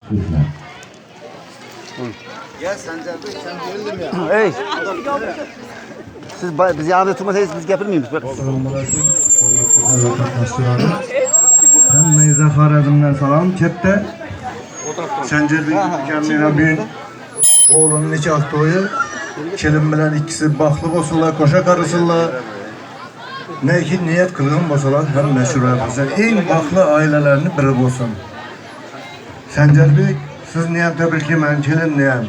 Buyurlar. Ya Sancar Bey sen geldin ya. Ey. Siz biz yanında tutmasanız biz gapirmeymiz. Assalomualaikum. Hammaga Zafar azimdan salom. Katta Sanjarbek akamning bugun o'g'lining nikoh to'yi. Kelin bilan ikkisi baxtli bo'lsinlar, qo'sha qarasınlar. Neki niyat qilgan bo'lsalar hamma shurabizdan eng baxtli oilalarning biri bo'lsin. Sanjarbek sizni ham tabriklayman, kelinni ham.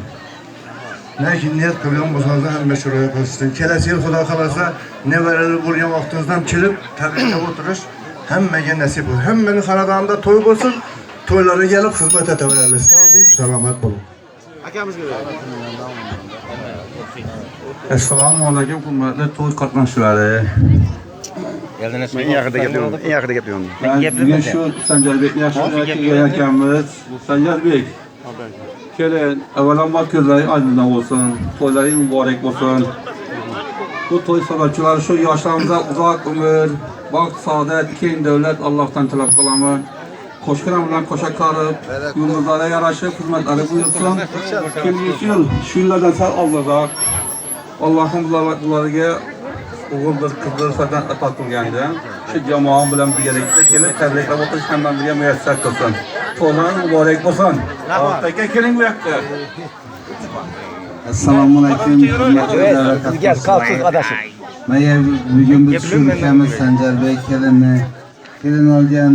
Neki niyat qilgan bo'lsangiz hamma shurab qilsin. Kelasi yil xudo xolasa nevarali bo'lgan vaqtingizdan kelib tabriklab o'tirish hammaga nasib bo'lsin. Hammaning xonadonida to'y bo'lsin. To'ylarga kelib xizmat etaveramiz. Salomat bo'ling. Akamizga Assalomu alaykum hurmatli to'y qatnashchilari. Men yaqinda gapiraman. Men shu Sanjarbekni yaxshi kelgan akamiz. Sanjarbek. Kelin, avvalambor ko'zlari oydin bo'lsin, to'ylari muborak bo'lsin. Bu to'y sababchilari shu yoshlarimizga uzoq umr, baxt, saodat, keng davlat Allohdan tilab qolaman. Qo'shqiram bilan qo'sha qarib, yulduzlarga yarashib xizmatlari buyursin. Kelgusi yil shu yillardan sal oldinroq Allohim bularga o'g'ildir, qizdir farzand ato qilganda shu jamoam bilan birgalikda kelib tabriklab o'tish hamma birga muyassar qilsin. To'ylar muborak bo'lsin. Aka keling bu yoqqa. Assalomu alaykum. Sizga qalbsiz adashib. Mana bugun biz shu ukamiz Sanjarbek kelin olgan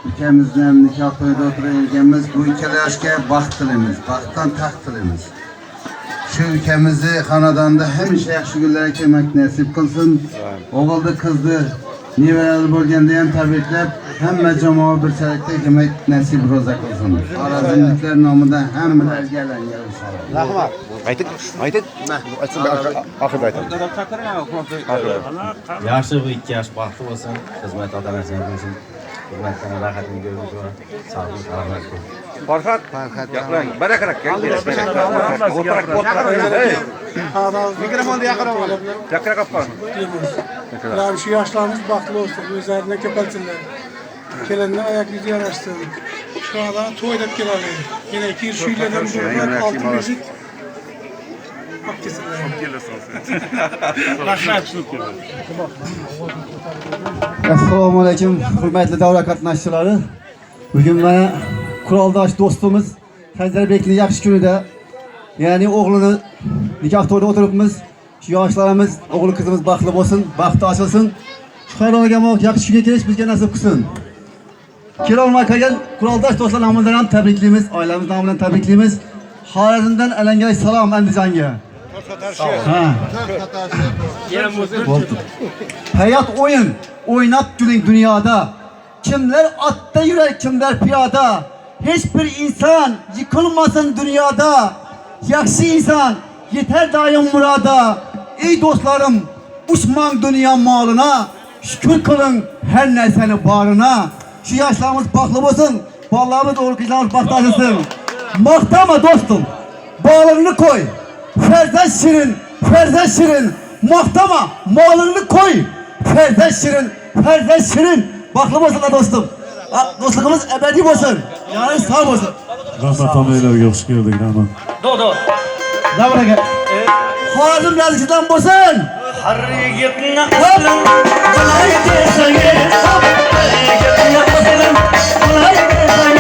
ukamizni ham nikoh to'yida o'tirganmiz. Bu ikkala yoshga baxt tilaymiz, baxtdan taxt tilaymiz. Shu ukamizni xonadonda hamisha yaxshi kunlar kelmak nasib qilsin. O'g'ilni, qizni, nevarali bo'lganda ham tabriklab, hamma jamoa bir charakda kelmak nasib ro'za qilsin. Xorazmliklar nomidan hammalarga alangan salom. Rahmat. Aytib. Oxirida aytaman. Yaxshi bu ikki yosh baxtli bo'lsin, xizmat odanasiga bo'lsin. Xizmatdan rohatini ko'rib, sog'lik, salomat bo'lsin. Farhat. Yaqlang. Barakarak. Mikrofonni yaqinroq ol. Yaqinroq olib qol. Ular shu yoshlarimiz baxtli olsun, o'zlarini ko'paytirsinlar. Kelinni ayak yüzü yaraşsın. Şu anda to'ylab keladi. Yine 2 yil shu yillardan beri 6 yil bak kesinler. Assalomu alaykum, hurmatli davra qatnashchilari. Bugun mana quroldosh do'stimiz Sanjarbekning yaxshi kunida, ya'ni o'g'lini nikoh to'yida o'tiribmiz. Shu yoshlarimiz, o'g'il qizimiz baxtli bo'lsin, baxti ochilsin. Shu xayolga yaxshi kunga kelish bizga nasib qilsin. Kelolmay qolgan quroldosh do'stlar nomidan ham tabriklaymiz, oilamiz nomidan tabriklaymiz. Xorazmdan alangalay salom Andijonga. Hayat oyun, oynab güling dünyada. Kimler atta yürek, kimler piyada. Hiçbir insan yıkılmasın dünyada. Yaxşı insan yeter daim murada. Ey dostlarım, uçman dünya malına. Şükür kılın her nerseni barına. Şu yaşlarımız baklı olsun, ballarımız doğru kızlarımız baktasısın. Maktama dostum, bağlarını koy. Ferzan şirin, maktama, malını koy. Ferzan şirin, baklı olsunlar dostum. Dostluğumuz ebedi olsun, yani sağ olsun. Rahmat amaylarga hoş geldik Rahmat. Ne var ki? Xorazm yazıcıdan olsun. Harigitni aslan, bulay desangiz, harigitni aslan, bulay desangiz.